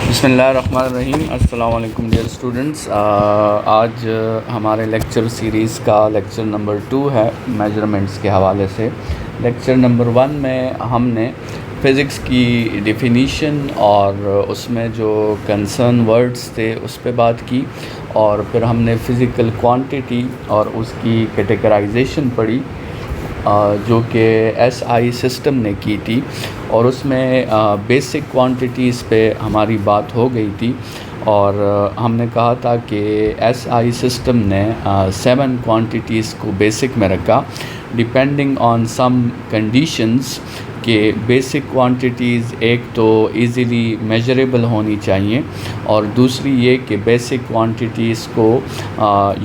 बिस्मिल्लाहिर्रहमानिर्रहीम। अस्सलाम वालेकुम डियर स्टूडेंट्स। आज हमारे लेक्चर सीरीज़ का लेक्चर नंबर 2 है मेजरमेंट्स के हवाले से। लेक्चर नंबर 1 में हमने फ़िज़िक्स की डेफिनीशन और उसमें जो कंसर्न वर्ड्स थे उस पे बात की, और फिर हमने फ़िज़िकल क्वांटिटी और उसकी कैटेगराइजेशन पढ़ी जो कि एसआई सिस्टम ने की थी, और उसमें बेसिक क्वांटिटीज़ पे हमारी बात हो गई थी। और हमने कहा था कि एसआई सिस्टम ने 7 क्वांटिटीज़ को बेसिक में रखा, डिपेंडिंग ऑन सम कंडीशंस कि बेसिक क्वांटिटीज़ एक तो इजीली मेजरेबल होनी चाहिए, और दूसरी ये कि बेसिक क्वांटिटीज़ को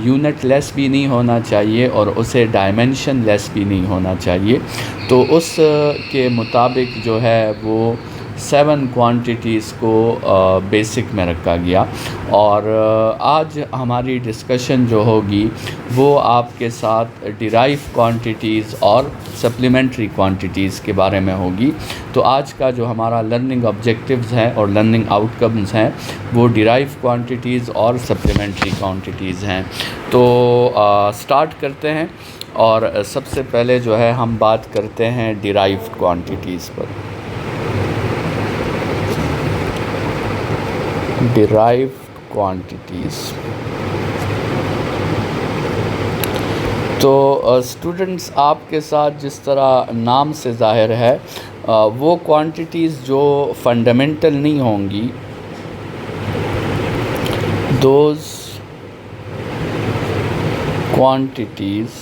यूनिट लेस भी नहीं होना चाहिए और उसे डायमेंशन लेस भी नहीं होना चाहिए। तो उस के मुताबिक जो है वो 7 क्वांटिटीज़ को बेसिक में रखा गया। और आज हमारी डिस्कशन जो होगी वो आपके साथ डिराइव क्वांटिटीज़ और सप्लीमेंट्री क्वांटिटीज़ के बारे में होगी। तो आज का जो हमारा लर्निंग ऑब्जेक्टिव्स हैं और लर्निंग आउटकम्स हैं वो डिराइव क्वांटिटीज़ और सप्लीमेंट्री क्वांटिटीज़ हैं। तो स्टार्ट करते हैं, और सबसे पहले जो है हम बात करते हैं डिराइव क्वांटिटीज़ पर। Derived quantities. तो स्टूडेंट्स, आपके साथ जिस तरह नाम से ज़ाहिर है वो क्वांटिटीज़ जो फंडामेंटल नहीं होंगी, those quantities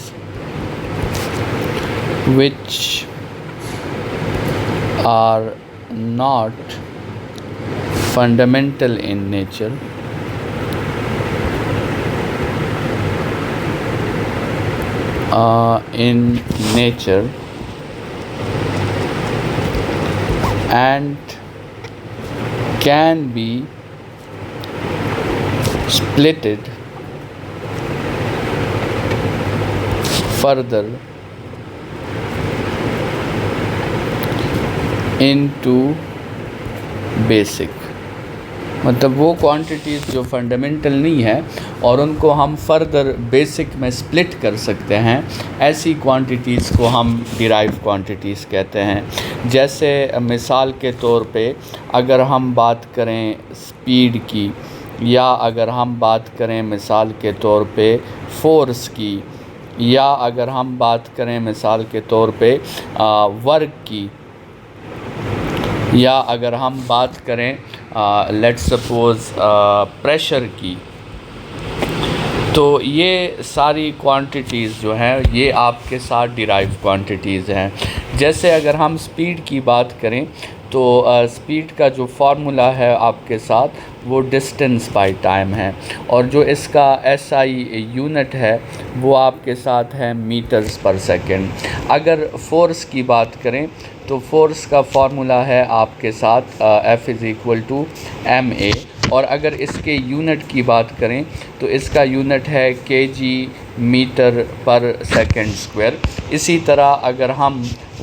which are not fundamental in nature and can be splitted further into basic. मतलब वो क्वांटिटीज़ जो फंडामेंटल नहीं है और उनको हम फर्दर बेसिक में स्प्लिट कर सकते हैं, ऐसी क्वांटिटीज़ को हम डिराइव क्वांटिटीज़ कहते हैं। जैसे मिसाल के तौर पे अगर हम बात करें स्पीड की, या अगर हम बात करें मिसाल के तौर पे फोर्स की, या अगर हम बात करें मिसाल के तौर पे वर्क की, या अगर हम बात करें लेट्स सपोज़ प्रेशर की, तो ये सारी क्वांटिटीज़ जो हैं ये आपके साथ डिराइव क्वांटिटीज़ हैं। जैसे अगर हम स्पीड की बात करें तो स्पीड का जो फार्मूला है आपके साथ वो डिस्टेंस बाय टाइम है, और जो इसका एसआई यूनिट है वो आपके साथ है मीटर्स पर सेकंड। अगर फोर्स की बात करें तो फोर्स का फार्मूला है आपके साथ F=ma, और अगर इसके यूनिट की बात करें तो इसका यूनिट है kg मीटर पर सेकंड स्क्वायर। इसी तरह अगर हम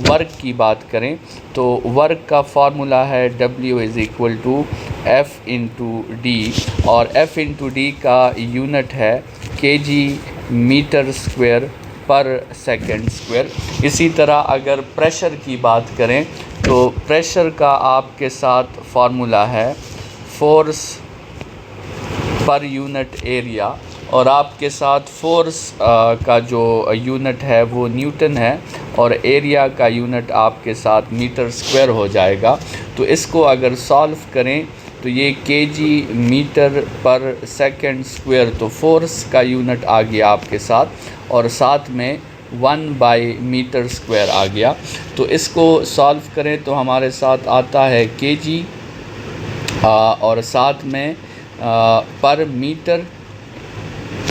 वर्क की बात करें तो वर्क का फार्मूला है W=F×d, और F×d का यूनिट है kg मीटर स्क्वायर पर सेकंड स्क्वायर। इसी तरह अगर प्रेशर की बात करें तो प्रेशर का आपके साथ फार्मूला है फोर्स पर यूनिट एरिया, और आपके साथ फोर्स का जो यूनिट है वो न्यूटन है, और एरिया का यूनिट आपके साथ मीटर स्क्वायर हो जाएगा। तो इसको अगर सॉल्व करें तो ये kg मीटर पर सेकंड स्क्वायर, तो फोर्स का यूनिट आ गया आपके साथ, और साथ में 1/मीटर स्क्वायर आ गया। तो इसको सॉल्व करें तो हमारे साथ आता है kg और साथ में पर मीटर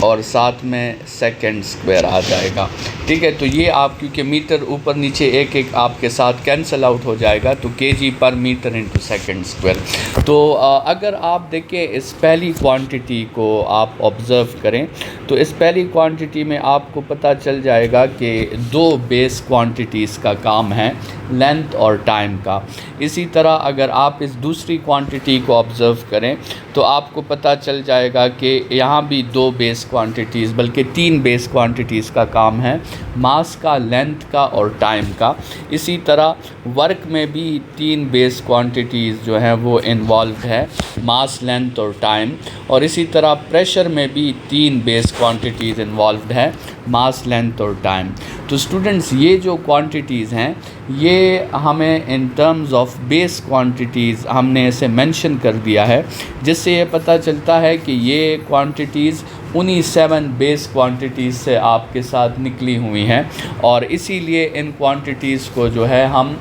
और साथ में सेकंड स्क्वायर आ जाएगा। ठीक है, तो ये आप क्योंकि मीटर ऊपर नीचे एक एक आपके साथ कैंसिल आउट हो जाएगा, तो केजी पर मीटर इंटू सेकंड स्क्वायर। तो अगर आप देखें इस पहली क्वांटिटी को आप ऑब्ज़र्व करें, तो इस पहली क्वांटिटी में आपको पता चल जाएगा कि दो बेस क्वांटिटीज़ का काम है, लेंथ और टाइम का। इसी तरह अगर आप इस दूसरी क्वांटिटी को ऑब्ज़र्व करें तो आपको पता चल जाएगा कि यहाँ भी दो बेस क्वांटिटीज़ बल्कि तीन बेस क्वांटिटीज़ का काम है, मास का, लेंथ का और टाइम का। इसी तरह वर्क में भी तीन बेस क्वांटिटीज़ जो हैं वो इन्वॉल्व है, मास, लेंथ और टाइम। और इसी तरह प्रेशर में भी तीन बेस क्वांटिटीज़ इन्वॉल्व है, मास, लेंथ और टाइम। तो स्टूडेंट्स ये जो क्वांटिटीज़ हैं ये हमें in terms of base quantities हमने इसे मेंशन कर दिया है, जिससे ये पता चलता है कि ये क्वांटिटीज़ उन्हीं 7 बेस क्वांटिटीज़ से आपके साथ निकली हुई हैं, और इसीलिए इन क्वांटिटीज़ को जो है हम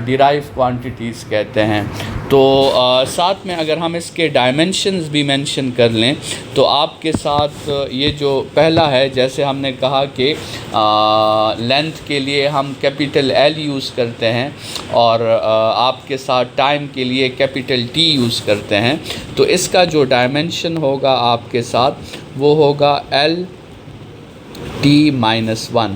डिराइव क्वांटिटीज़ कहते हैं। तो साथ में अगर हम इसके डायमेंशंस भी मेंशन कर लें तो आपके साथ ये जो पहला है, जैसे हमने कहा कि लेंथ के लिए हम कैपिटल L यूज़ करते हैं और आपके साथ टाइम के लिए कैपिटल T यूज़ करते हैं, तो इसका जो डायमेंशन होगा आपके साथ वो होगा LT-1।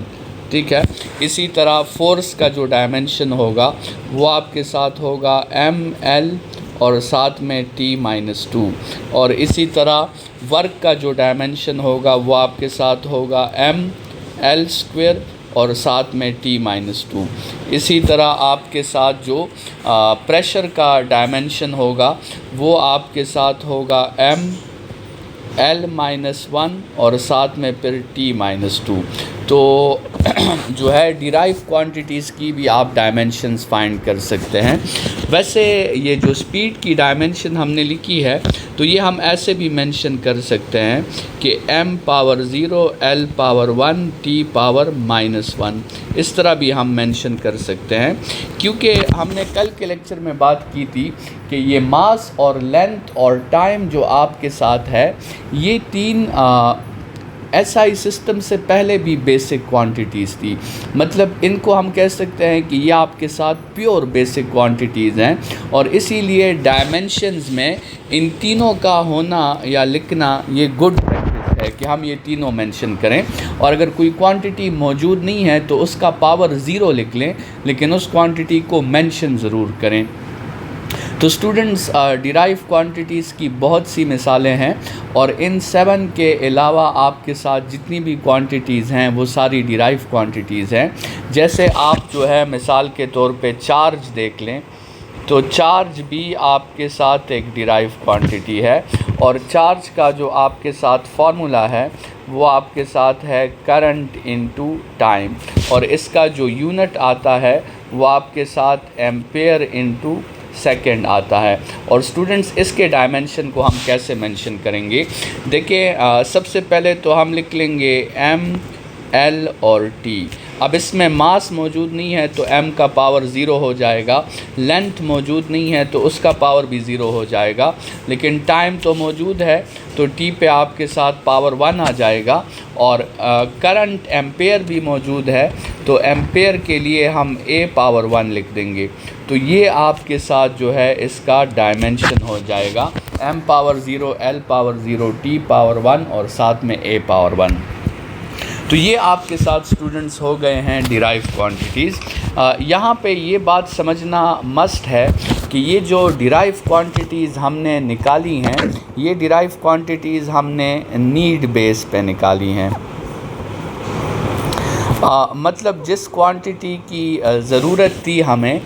ठीक है, इसी तरह फोर्स का जो डायमेंशन होगा वो आपके साथ होगा ML और साथ में T-2। और इसी तरह वर्क का जो डायमेंशन होगा वो आपके साथ होगा ML² और साथ में T-2। इसी तरह आपके साथ जो प्रेशर का डायमेंशन होगा वो आपके साथ होगा ML-1 और साथ में फिर T-2। तो जो है डिराइव क्वांटिटीज़ की भी आप डायमेंशंस फाइंड कर सकते हैं। वैसे ये जो स्पीड की डायमेंशन हमने लिखी है तो ये हम ऐसे भी मेंशन कर सकते हैं कि m⁻0 l⁻1 t⁻−1, इस तरह भी हम मेंशन कर सकते हैं, क्योंकि हमने कल के लेक्चर में बात की थी कि ये मास और लेंथ और टाइम जो आपके साथ है ये तीन SI सिस्टम से पहले भी बेसिक क्वांटिटीज़ थी। मतलब इनको हम कह सकते हैं कि ये आपके साथ प्योर बेसिक क्वांटिटीज़ हैं, और इसीलिए डायमेंशंस में इन तीनों का होना या लिखना ये गुड प्रैक्टिस है कि हम ये तीनों मेंशन करें। और अगर कोई क्वांटिटी मौजूद नहीं है तो उसका पावर 0 लिख लें, लेकिन उस क्वांटिटी को मेंशन ज़रूर करें। तो स्टूडेंट्स डिराइव क्वांटिटीज़ की बहुत सी मिसालें हैं, और इन 7 के अलावा आपके साथ जितनी भी क्वांटिटीज़ हैं वो सारी डिराइव क्वांटिटीज़ हैं। जैसे आप जो है मिसाल के तौर पे चार्ज देख लें, तो चार्ज भी आपके साथ एक डिराइव क्वांटिटी है, और चार्ज का जो आपके साथ फार्मूला है वो आपके साथ है करंट इनटू टाइम, और इसका जो यूनिट आता है वो आपके साथ एम्पेयर इनटू सेकेंड आता है। और स्टूडेंट्स इसके डायमेंशन को हम कैसे मेंशन करेंगे, देखिए सबसे पहले तो हम लिख लेंगे M, L और T। अब इसमें मास मौजूद नहीं है तो m का पावर 0 हो जाएगा, लेंथ मौजूद नहीं है तो उसका पावर भी 0 हो जाएगा, लेकिन टाइम तो मौजूद है तो t पे आपके साथ पावर 1 आ जाएगा, और करंट एम्पेयर भी मौजूद है तो एम्पेयर के लिए हम a⁻1 लिख देंगे। तो ये आपके साथ जो है इसका डायमेंशन हो जाएगा m⁻0 l⁻0 t⁻1 और साथ में a⁻1। तो ये आपके साथ स्टूडेंट्स हो गए हैं डिराइव क्वांटिटीज़। यहाँ पे ये बात समझना मस्ट है कि ये जो डिराइव क्वांटिटीज़ हमने निकाली हैं ये डिराइव क्वांटिटीज़ हमने नीड बेस पे निकाली हैं। मतलब जिस क्वांटिटी की ज़रूरत थी हमें,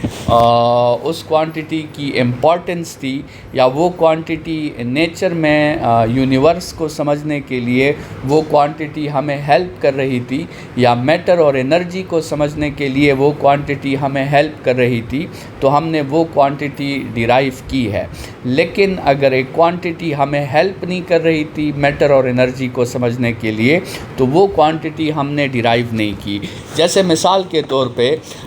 उस क्वांटिटी की इम्पोर्टेंस थी, या वो क्वांटिटी नेचर में यूनिवर्स को समझने के लिए वो क्वांटिटी हमें हेल्प कर रही थी, या मैटर और एनर्जी को समझने के लिए वो क्वांटिटी हमें हेल्प कर रही थी, तो हमने वो क्वांटिटी डिराइव की है। लेकिन अगर एक क्वांटिटी हमें हेल्प नहीं कर रही थी मैटर और एनर्जी को समझने के लिए, तो वो क्वांटिटी हमने डिराइव नहीं की। जैसे मिसाल के तौर पे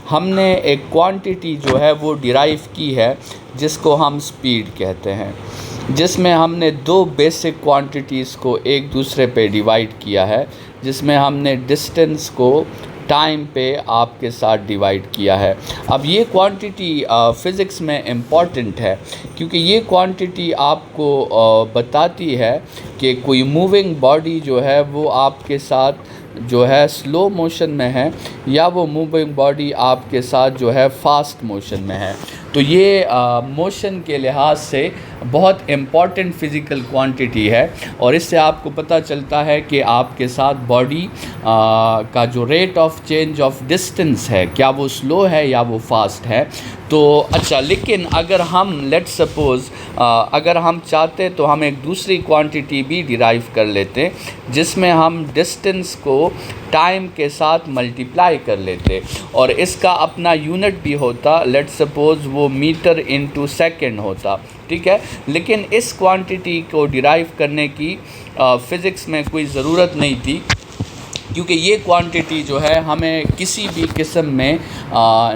हमने एक क्वांटिटी जो है वो डिराइव की है जिसको हम स्पीड कहते हैं। जिसमें हमने दो बेसिक क्वांटिटीज़ को एक दूसरे पे डिवाइड किया है, जिसमें हमने डिस्टेंस को टाइम पे आपके साथ डिवाइड किया है। अब ये क्वांटिटी फ़िज़िक्स में इम्पॉर्टेंट है, क्योंकि ये क्वांटिटी आपको बताती है कि कोई मूविंग बॉडी जो है वो आपके साथ जो है स्लो मोशन में है या वो मूविंग बॉडी आपके साथ जो है फास्ट मोशन में है। तो ये मोशन के लिहाज से बहुत इम्पॉर्टेंट फ़िज़िकल क्वांटिटी है, और इससे आपको पता चलता है कि आपके साथ बॉडी का जो rate of change of distance है, क्या वो स्लो है या वो फास्ट है। तो अच्छा, लेकिन अगर हम लेट्स सपोज़ अगर हम चाहते तो हम एक दूसरी क्वांटिटी भी डिराइव कर लेते, जिसमें हम डिस्टेंस को टाइम के साथ मल्टीप्लाई कर लेते, और इसका अपना यूनिट भी होता, लेट्स सपोज़ वो मीटर इनटू सेकंड होता, ठीक है। लेकिन इस क्वांटिटी को डिराइव करने की फ़िज़िक्स में कोई ज़रूरत नहीं थी, क्योंकि ये क्वांटिटी जो है हमें किसी भी किस्म में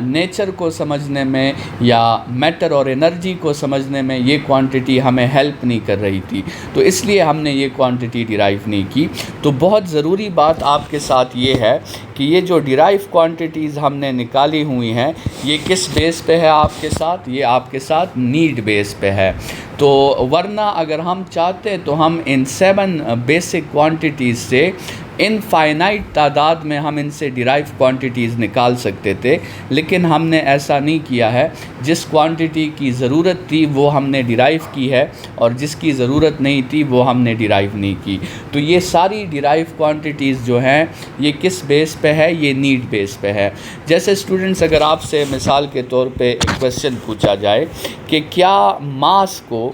नेचर को समझने में या मैटर और एनर्जी को समझने में ये क्वांटिटी हमें हेल्प नहीं कर रही थी, तो इसलिए हमने ये क्वांटिटी डिराइव नहीं की। तो बहुत ज़रूरी बात आपके साथ ये है कि ये जो डिराइव क्वांटिटीज़ हमने निकाली हुई हैं, ये किस बेस पे है आपके साथ, ये आपके साथ नीड बेस पे है। तो वरना अगर हम चाहते तो हम इन 7 बेसिक क्वांटिटीज़ से इनफाइनाइट तादाद में हम इनसे डिराइव क्वांटिटीज़ निकाल सकते थे, लेकिन हमने ऐसा नहीं किया है। जिस क्वांटिटी की ज़रूरत थी वो हमने डिराइव की है, और जिसकी ज़रूरत नहीं थी वो हमने डिराइव नहीं की। तो ये सारी डिराइव क्वांटिटीज़ जो हैं ये किस बेस पे है, ये नीड बेस पे है। जैसे स्टूडेंट्स, अगर आपसे मिसाल के तौर पे एक क्वेश्चन पूछा जाए कि क्या मास को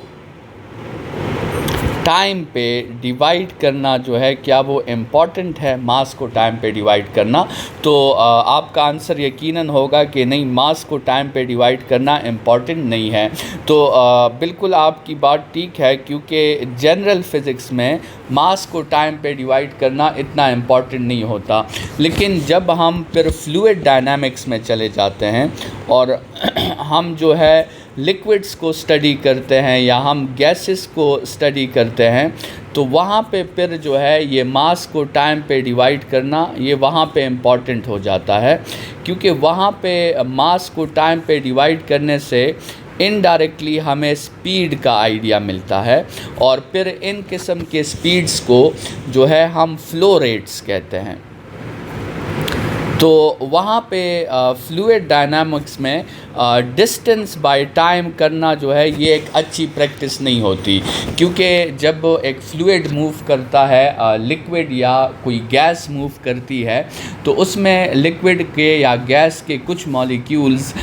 टाइम पे डिवाइड करना जो है, क्या वो इम्पॉर्टेंट है, मास को टाइम पे डिवाइड करना, तो आपका आंसर यकीनन होगा कि नहीं, मास को टाइम पे डिवाइड करना इम्पॉर्टेंट नहीं है। तो बिल्कुल आपकी बात ठीक है, क्योंकि जनरल फ़िज़िक्स में मास को टाइम पे डिवाइड करना इतना इम्पॉर्टेंट नहीं होता। लेकिन जब हम फिर फ्लूइड डायनामिक्स में चले जाते हैं और हम जो है लिक्विड्स को स्टडी करते हैं या हम गैसेस को स्टडी करते हैं, तो वहाँ पे फिर जो है ये मास को टाइम पे डिवाइड करना ये वहाँ पे इम्पॉर्टेंट हो जाता है, क्योंकि वहाँ पे मास को टाइम पे डिवाइड करने से इनडायरेक्टली हमें स्पीड का आइडिया मिलता है, और फिर इन किस्म के स्पीड्स को जो है हम फ्लो रेट्स कहते हैं। तो वहाँ पे फ्लूइड डायनामिक्स में डिस्टेंस बाय टाइम करना जो है ये एक अच्छी प्रैक्टिस नहीं होती, क्योंकि जब एक फ्लूइड मूव करता है, लिक्विड या कोई गैस मूव करती है, तो उसमें लिक्विड के या गैस के कुछ मॉलिक्यूल्स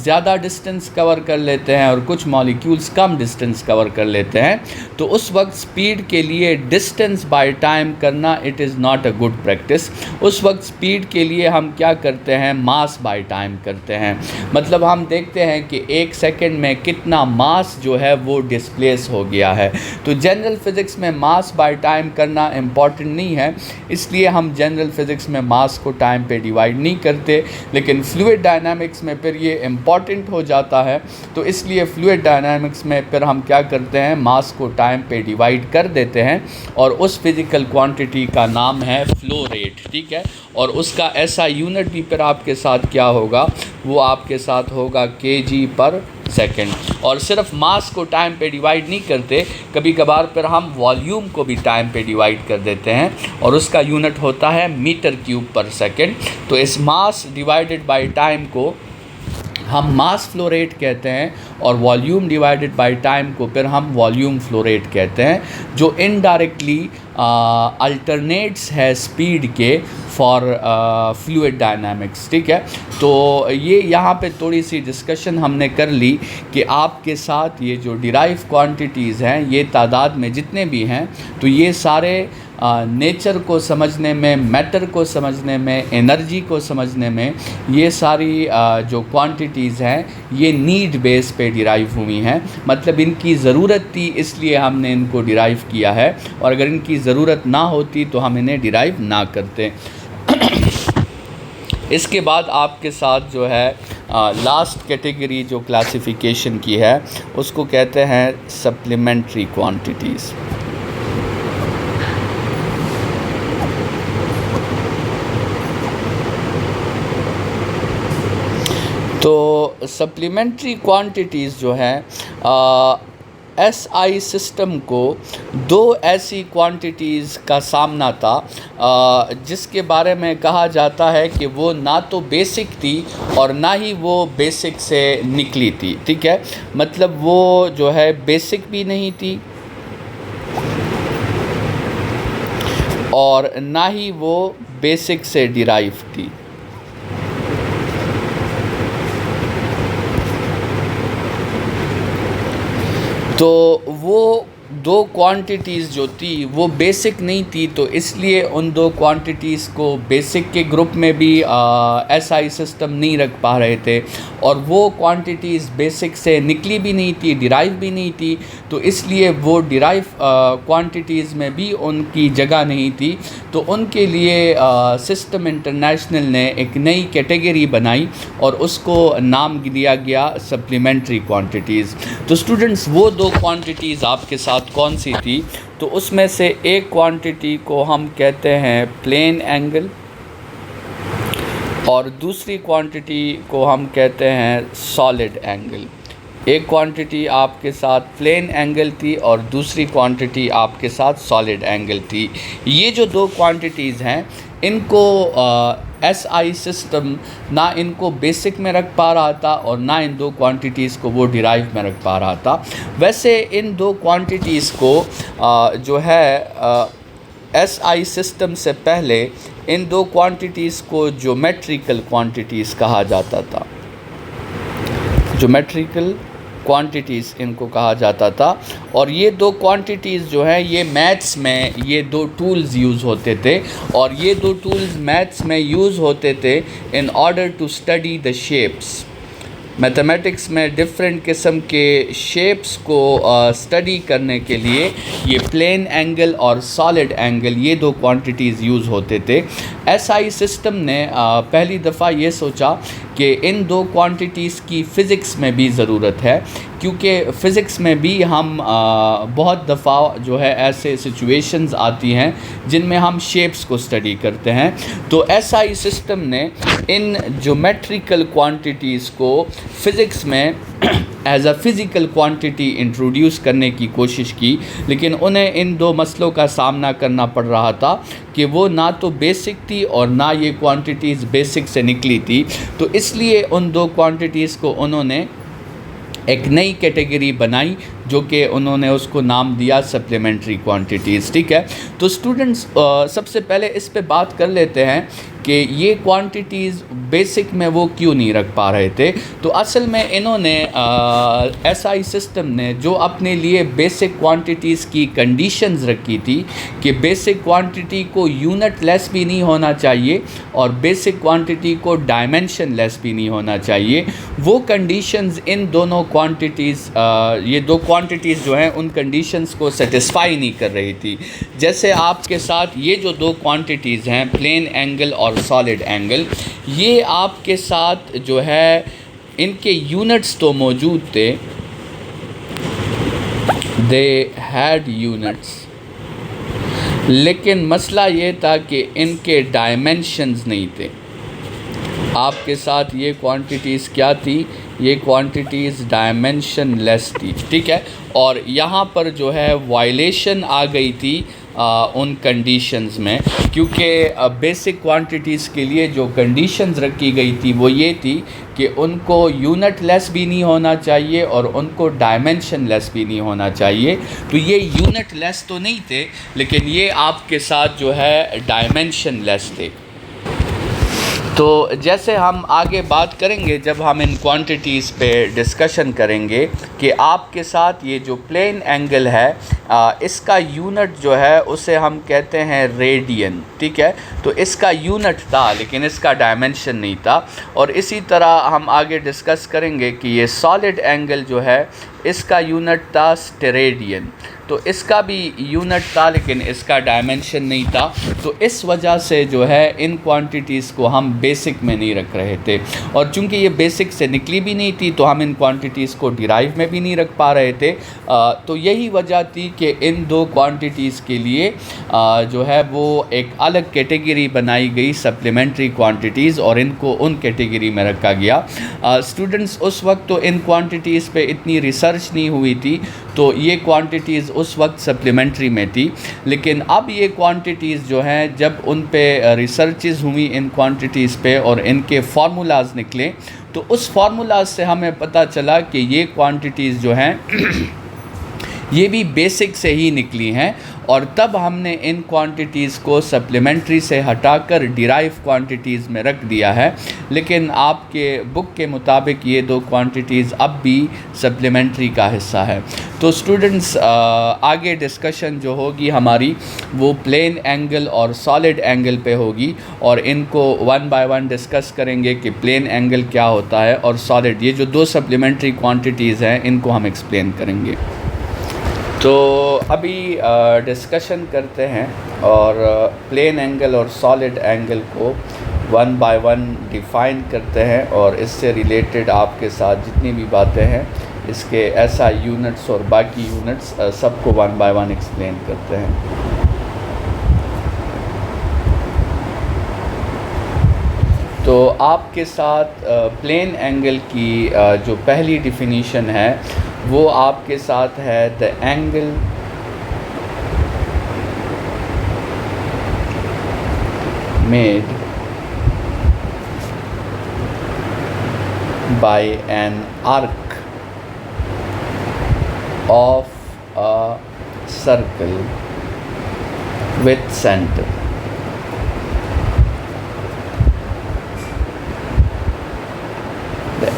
ज़्यादा डिस्टेंस कवर कर लेते हैं और कुछ मॉलिक्यूल्स कम डिस्टेंस कवर कर लेते हैं। तो उस वक्त स्पीड के लिए डिस्टेंस बाय टाइम करना it is not a good practice. उस वक्त स्पीड के लिए हम क्या करते हैं, मास बाय टाइम करते हैं। मतलब हम देखते हैं कि 1 सेकंड में कितना मास जो है वो डिस्प्लेस हो गया है। तो जनरल फिज़िक्स में मास बाय टाइम करना इम्पॉर्टेंट नहीं है, इसलिए हम जनरल फिज़िक्स में मास को टाइम पे डिवाइड नहीं करते। लेकिन फ्लूइड डायनामिक्स में फिर ये इम्पॉर्टेंट हो जाता है, तो इसलिए फ्लूइड डायनामिक्स में फिर हम क्या करते हैं, मास को टाइम पे डिवाइड कर देते हैं, और उस फिज़िकल क्वांटिटी का नाम है फ्लो रेट, ठीक है। और उसका ऐसा यूनिट भी फिर आपके साथ क्या होगा, वो आपके साथ होगा kg/सेकंड। और सिर्फ मास को टाइम पे डिवाइड नहीं करते, कभी कभार फिर हम वॉल्यूम को भी टाइम पे डिवाइड कर देते हैं, और उसका यूनिट होता है m³/सेकंड। तो इस मास डिवाइडेड बाय टाइम को हम मास फ्लो रेट कहते हैं, और वॉल्यूम डिवाइडेड बाय टाइम को फिर हम वॉल्यूम फ्लो रेट कहते हैं, जो इनडायरेक्टली अल्टरनेट्स है स्पीड के फॉर फ्लूइड डायनामिक्स, ठीक है। तो ये यहाँ पे थोड़ी सी डिस्कशन हमने कर ली कि आपके साथ ये जो डिराइव क्वांटिटीज़ हैं, ये तादाद में जितने भी हैं, तो ये सारे नेचर को समझने में, मैटर को समझने में, एनर्जी को समझने में, ये सारी जो क्वांटिटीज़ हैं ये नीड बेस पे डिराइव हुई हैं। मतलब इनकी ज़रूरत थी इसलिए हमने इनको डिराइव किया है, और अगर इनकी ज़रूरत ना होती तो हम इन्हें डिराइव ना करते। इसके बाद आपके साथ जो है लास्ट कैटेगरी जो क्लासिफिकेशन की है उसको कहते हैं सप्लीमेंट्री क्वांटिटीज़। तो सप्लीमेंट्री क्वांटिटीज़ जो हैं एसआई सिस्टम को दो ऐसी क्वांटिटीज़ का सामना था जिसके बारे में कहा जाता है कि वो ना तो बेसिक थी और ना ही वो बेसिक से निकली थी। ठीक है, मतलब वो जो है बेसिक भी नहीं थी और ना ही वो बेसिक से डिराइव थी। तो वो दो क्वांटिटीज़ जो थी वो बेसिक नहीं थी, तो इसलिए उन दो क्वांटिटीज़ को बेसिक के ग्रुप में भी एसआई सिस्टम नहीं रख पा रहे थे, और वो क्वांटिटीज़ बेसिक से निकली भी नहीं थी, डिराइव भी नहीं थी, तो इसलिए वो डिराइव क्वांटिटीज़ में भी उनकी जगह नहीं थी। तो उनके लिए सिस्टम इंटरनेशनल ने एक नई कैटेगरी बनाई और उसको नाम दिया गया सप्लीमेंट्री क्वांटिटीज़। तो स्टूडेंट्स, वो दो क्वांटिटीज़ आपके साथ कौन सी थी? तो उसमें से एक क्वांटिटी को हम कहते हैं प्लेन एंगल और दूसरी क्वांटिटी को हम कहते हैं सॉलिड एंगल। एक क्वांटिटी आपके साथ प्लेन एंगल थी और दूसरी क्वांटिटी आपके साथ सॉलिड एंगल थी। ये जो दो क्वांटिटीज़ हैं इनको एसआई सिस्टम ना इनको बेसिक में रख पा रहा था और ना इन दो क्वांटिटीज़ को वो डिराइव में रख पा रहा था। वैसे इन दो क्वांटिटीज़ को जो है एसआई सिस्टम से पहले इन दो क्वांटिटीज़ को ज्योमेट्रिकल क्वांटिटीज़ कहा जाता था। ज्योमेट्रिकल क्वांटिटीज़ इनको कहा जाता था। और ये दो क्वांटिटीज़ जो हैं ये मैथ्स में ये दो टूल्स यूज़ होते थे, और ये दो टूल्स मैथ्स में यूज़ होते थे in order to study the shapes. Mathematics में डिफरेंट किस्म के शेप्स को स्टडी करने के लिए ये प्लेन एंगल और सॉलिड एंगल ये दो क्वांटिटीज़ यूज़ होते थे। एसआई सिस्टम ने पहली दफ़ा ये सोचा कि इन दो क्वांटिटीज़ की फ़िज़िक्स में भी ज़रूरत है, क्योंकि फ़िज़िक्स में भी हम बहुत दफ़ा जो है ऐसे सिचुएशंस आती हैं जिनमें हम शेप्स को स्टडी करते हैं। तो एसआई सिस्टम ने इन ज्योमेट्रिकल क्वांटिटीज़ को फ़िज़िक्स में as a physical quantity introduce करने की कोशिश की, लेकिन उन्हें इन दो मसलों का सामना करना पड़ रहा था कि वो ना तो बेसिक थी और ना ये क्वांटिटीज़ बेसिक से निकली थी। तो इसलिए उन दो क्वांटिटीज़ को उन्होंने एक नई कैटेगरी बनाई जो कि उन्होंने उसको नाम दिया सप्लीमेंट्री क्वांटिटीज़। ठीक है, तो स्टूडेंट्स सबसे पहले इस पे बात कर लेते हैं कि ये क्वांटिटीज़ बेसिक में वो क्यों नहीं रख पा रहे थे। तो असल में इन्होंने एसआई सिस्टम ने जो अपने लिए बेसिक क्वांटिटीज़ की कंडीशंस रखी थी कि बेसिक क्वांटिटी को यूनिट लेस भी नहीं होना चाहिए और बेसिक क्वांटिटी को डायमेंशन लेस भी नहीं होना चाहिए, वो कंडीशंस इन दोनों क्वांटिटीज़ ये दो क्वांटिटीज़ जो हैं उन कंडीशंस को सेटिस्फाई नहीं कर रही थी। जैसे आपके साथ ये जो दो क्वांटिटीज़ हैं प्लेन एंगल और सॉलिड एंगल, ये आपके साथ जो है इनके यूनिट्स तो मौजूद थे, दे हैड यूनिट्स, लेकिन मसला ये था कि इनके डायमेंशंस नहीं थे। आपके साथ ये क्वांटिटीज़ क्या थी? ये क्वांटिटीज़ डायमेंशन लेस थी। ठीक है, और यहाँ पर जो है वायलेशन आ गई थी उन कंडीशंस में, क्योंकि बेसिक क्वांटिटीज़ के लिए जो कंडीशंस रखी गई थी वो ये थी कि उनको यूनिट लेस भी नहीं होना चाहिए और उनको डायमेंशन लेस भी नहीं होना चाहिए। तो ये यूनिट लेस तो नहीं थे, लेकिन ये आपके साथ जो है डायमेंशन लेस थे। तो जैसे हम आगे बात करेंगे जब हम इन क्वांटिटीज़ पे डिस्कशन करेंगे कि आपके साथ ये जो प्लेन एंगल है इसका यूनिट जो है उसे हम कहते हैं रेडियन। ठीक है, तो इसका यूनिट था लेकिन इसका डायमेंशन नहीं था। और इसी तरह हम आगे डिस्कस करेंगे कि ये सॉलिड एंगल जो है इसका यूनिट था स्टेरेडियन। तो इसका भी यूनिट था लेकिन इसका डायमेंशन नहीं था। तो इस वजह से जो है इन क्वांटिटीज़ को हम बेसिक में नहीं रख रहे थे, और चूंकि ये बेसिक से निकली भी नहीं थी तो हम इन क्वांटिटीज़ को डिराइव में भी नहीं रख पा रहे थे। तो यही वजह थी कि इन दो क्वांटिटीज़ के लिए जो है वो एक अलग कैटेगरी बनाई गई सप्लीमेंट्री क्वांटिटीज़, और इनको उन कैटेगरी में रखा गया। स्टूडेंट्स उस वक्त तो इन क्वांटिटीज़ पे इतनी रिसर्च नहीं हुई थी, तो ये क्वांटिटीज़ उस वक्त सप्लीमेंट्री में थी। लेकिन अब ये क्वांटिटीज़ जो हैं जब उन पे रिसर्चेस हुई इन क्वांटिटीज़ पे और इनके फार्मूलाज निकले, तो उस फार्मूलाज से हमें पता चला कि ये क्वांटिटीज़ जो हैं ये भी बेसिक से ही निकली हैं, और तब हमने इन क्वांटिटीज़ को सप्लीमेंट्री से हटाकर डिराइव क्वांटिटीज़ में रख दिया है। लेकिन आपके बुक के मुताबिक ये दो क्वांटिटीज़ अब भी सप्लीमेंट्री का हिस्सा है। तो स्टूडेंट्स आगे डिस्कशन जो होगी हमारी वो प्लेन एंगल और सॉलिड एंगल पे होगी, और इनको वन बाय वन डिस्कस करेंगे कि प्लेन एंगल क्या होता है और सॉलिड, ये जो दो सप्लीमेंट्री क्वांटिटीज़ हैं इनको हम एक्सप्लेन करेंगे। तो अभी डिस्कशन करते हैं और प्लेन एंगल और सॉलिड एंगल को वन बाय वन डिफ़ाइन करते हैं, और इससे रिलेटेड आपके साथ जितनी भी बातें हैं इसके एसआई यूनिट्स और बाकी यूनिट्स सबको वन बाय वन एक्सप्लेन करते हैं। तो आपके साथ प्लेन एंगल की जो पहली डिफिनीशन है वो आपके साथ है the angle made by an arc of a circle with centre.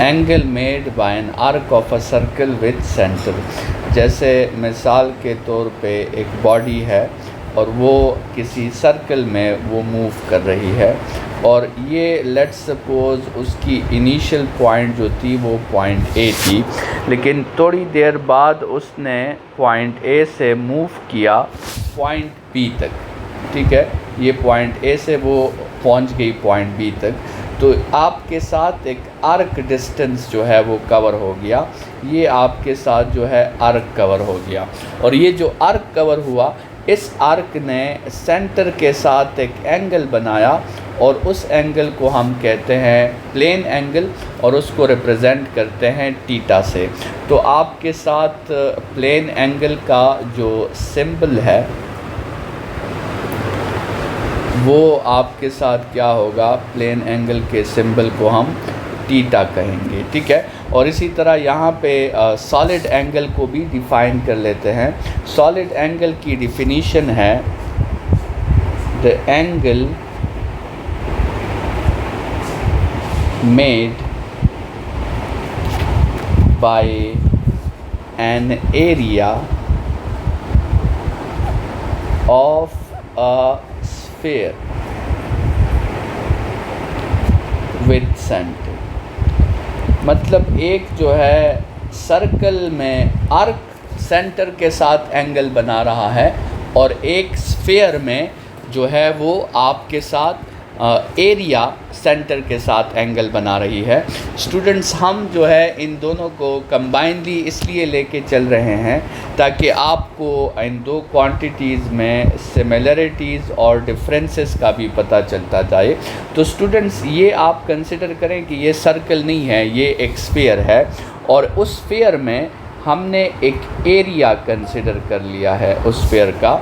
Angle made by an arc of a circle with centre. जैसे मिसाल के तौर पे एक बॉडी है और वो किसी सर्कल में वो मूव कर रही है, और ये लेट्स सपोज़ उसकी इनिशियल पॉइंट जो थी वो पॉइंट ए थी, लेकिन थोड़ी देर बाद उसने पॉइंट ए से मूव किया पॉइंट बी तक। ठीक है, ये पॉइंट ए से वो पहुंच गई पॉइंट बी तक। तो आपके साथ एक आर्क डिस्टेंस जो है वो कवर हो गया, ये आपके साथ जो है आर्क कवर हो गया। और ये जो आर्क कवर हुआ, इस आर्क ने सेंटर के साथ एक एंगल बनाया, और उस एंगल को हम कहते हैं प्लेन एंगल, और उसको रिप्रेजेंट करते हैं थीटा से। तो आपके साथ प्लेन एंगल का जो सिंबल है वो आपके साथ क्या होगा, प्लेन एंगल के सिंबल को हम थीटा कहेंगे। ठीक है, और इसी तरह यहाँ पे सॉलिड एंगल को भी डिफ़ाइन कर लेते हैं। सॉलिड एंगल की डिफिनीशन है the angle made by an area of a sphere with centre. मतलब एक जो है सर्कल में आर्क सेंटर के साथ एंगल बना रहा है, और एक स्फीयर में जो है वो आपके साथ एरिया सेंटर के साथ एंगल बना रही है। स्टूडेंट्स, हम जो है इन दोनों को कंबाइनली इसलिए लेके चल रहे हैं ताकि आपको इन दो क्वांटिटीज़ में सिमिलरिटीज़ और डिफरेंसेस का भी पता चलता जाए। तो स्टूडेंट्स, ये आप कंसिडर करें कि ये सर्कल नहीं है, ये एक स्फीयर है, और उस स्फीयर में हमने एक एरिया कंसिडर कर लिया है उस स्फीयर का।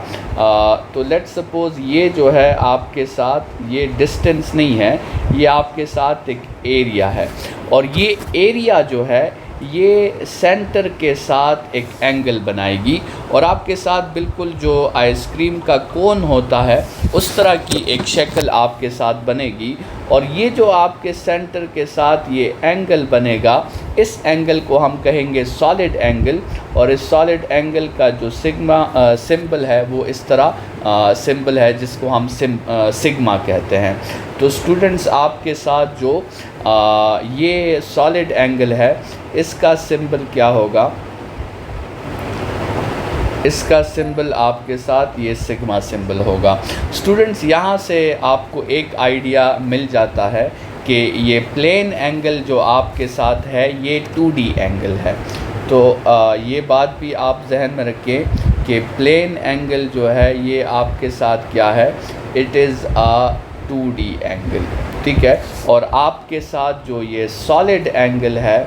तो लेट्स सपोज़ ये जो है आपके साथ ये डिस्टेंस नहीं है, ये आपके साथ एक एरिया है, और ये एरिया जो है ये सेंटर के साथ एक एंगल बनाएगी, और आपके साथ बिल्कुल जो आइसक्रीम का कोन होता है उस तरह की एक शक्ल आपके साथ बनेगी। और ये जो आपके सेंटर के साथ ये एंगल बनेगा, इस एंगल को हम कहेंगे सॉलिड एंगल, और इस सॉलिड एंगल का जो सिंबल है वो इस तरह सिंबल है जिसको हम सिग्मा कहते हैं। तो स्टूडेंट्स, आपके साथ जो ये सॉलिड एंगल है इसका सिंबल क्या होगा, इसका सिंबल आपके साथ ये सिग्मा सिंबल होगा। स्टूडेंट्स, यहाँ से आपको एक आइडिया मिल जाता है कि ये प्लेन एंगल जो आपके साथ है ये 2D एंगल है। तो ये बात भी आप जहन में रखें कि प्लेन एंगल जो है ये आपके साथ क्या है, it is a 2D angle, ठीक है। और आपके साथ जो ये सॉलिड एंगल है,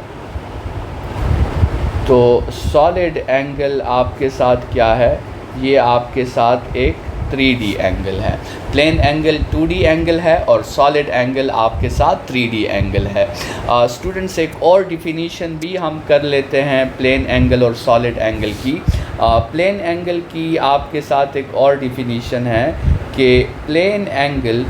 तो सॉलिड एंगल आपके साथ क्या है, ये आपके साथ एक 3D एंगल है। प्लेन एंगल 2D एंगल है और सॉलिड एंगल आपके साथ 3D एंगल है। स्टूडेंट्स, एक और डिफिनीशन भी हम कर लेते हैं प्लेन एंगल और सॉलिड एंगल की। प्लेन एंगल की आपके साथ एक और डिफिनीशन है कि plane angle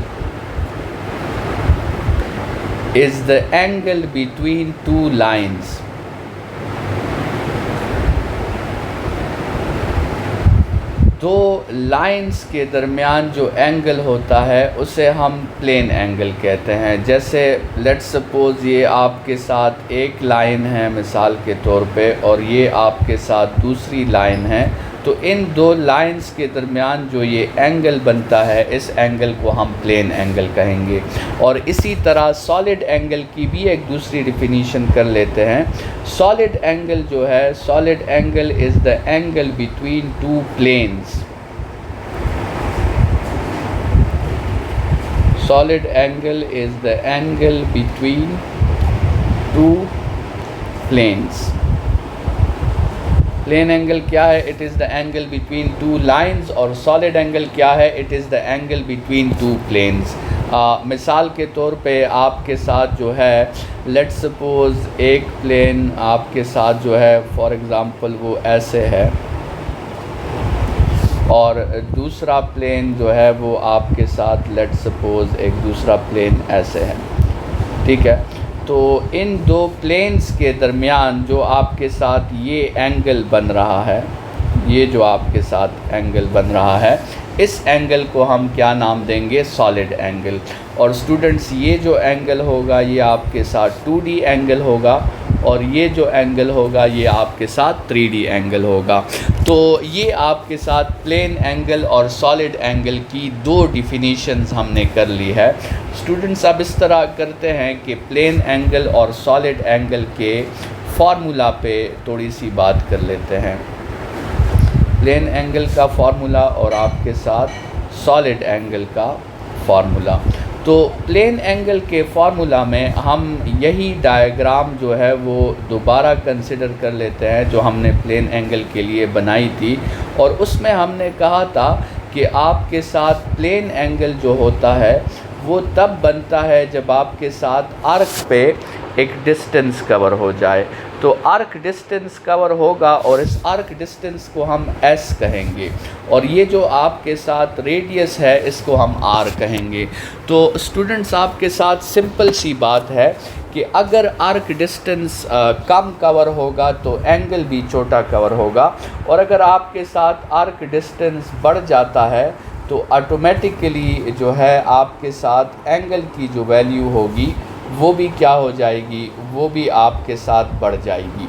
is the angle between two lines. दो लाइंस के दरमियान जो एंगल होता है उसे हम प्लेन एंगल कहते हैं। जैसे लेट्स सपोज़ ये आपके साथ एक लाइन है मिसाल के तौर पे, और ये आपके साथ दूसरी लाइन है, तो इन दो लाइंस के दरमियान जो ये एंगल बनता है, इस एंगल को हम प्लेन एंगल कहेंगे। और इसी तरह सॉलिड एंगल की भी एक दूसरी डिफिनीशन कर लेते हैं। सॉलिड एंगल जो है, solid angle is the angle between two planes. Solid angle is the angle between two planes. Plane angle क्या है, it is the angle between two lines, और सॉलिड एंगल क्या है, it is the angle between two planes. मिसाल के तौर पे आपके साथ जो है, लेट्स सपोज़ एक प्लेन आपके साथ जो है फॉर एग्ज़ाम्पल वो ऐसे है, और दूसरा प्लेन जो है वो आपके साथ लेट्स सपोज़ एक दूसरा प्लेन ऐसे है, ठीक है। तो इन दो प्लेन्स के दरमियान जो आपके साथ ये एंगल बन रहा है, ये जो आपके साथ एंगल बन रहा है, इस एंगल को हम क्या नाम देंगे, सॉलिड एंगल। और स्टूडेंट्स, ये जो एंगल होगा ये आपके साथ 2D एंगल होगा, और ये जो एंगल होगा ये आपके साथ 3D एंगल होगा। तो ये आपके साथ प्लेन एंगल और सॉलिड एंगल की दो डिफिनीशंस हमने कर ली है। स्टूडेंट्स, अब इस तरह करते हैं कि प्लेन एंगल और सॉलिड एंगल के फार्मूला पे थोड़ी सी बात कर लेते हैं। प्लेन एंगल का फार्मूला और आपके साथ सॉलिड एंगल का फार्मूला। तो प्लेन एंगल के फार्मूला में हम यही डायग्राम जो है वो दोबारा कंसिडर कर लेते हैं जो हमने प्लेन एंगल के लिए बनाई थी। और उसमें हमने कहा था कि आपके साथ प्लेन एंगल जो होता है वो तब बनता है जब आपके साथ आर्क पे एक डिस्टेंस कवर हो जाए। तो आर्क डिस्टेंस कवर होगा और इस आर्क डिस्टेंस को हम S कहेंगे, और ये जो आपके साथ रेडियस है इसको हम R कहेंगे। तो स्टूडेंट्स, आपके साथ सिंपल सी बात है कि अगर आर्क डिस्टेंस कम कवर होगा तो एंगल भी छोटा कवर होगा, और अगर आपके साथ आर्क डिस्टेंस बढ़ जाता है तो ऑटोमेटिकली जो है आपके साथ एंगल की जो वैल्यू होगी वो भी क्या हो जाएगी, वो भी आपके साथ बढ़ जाएगी।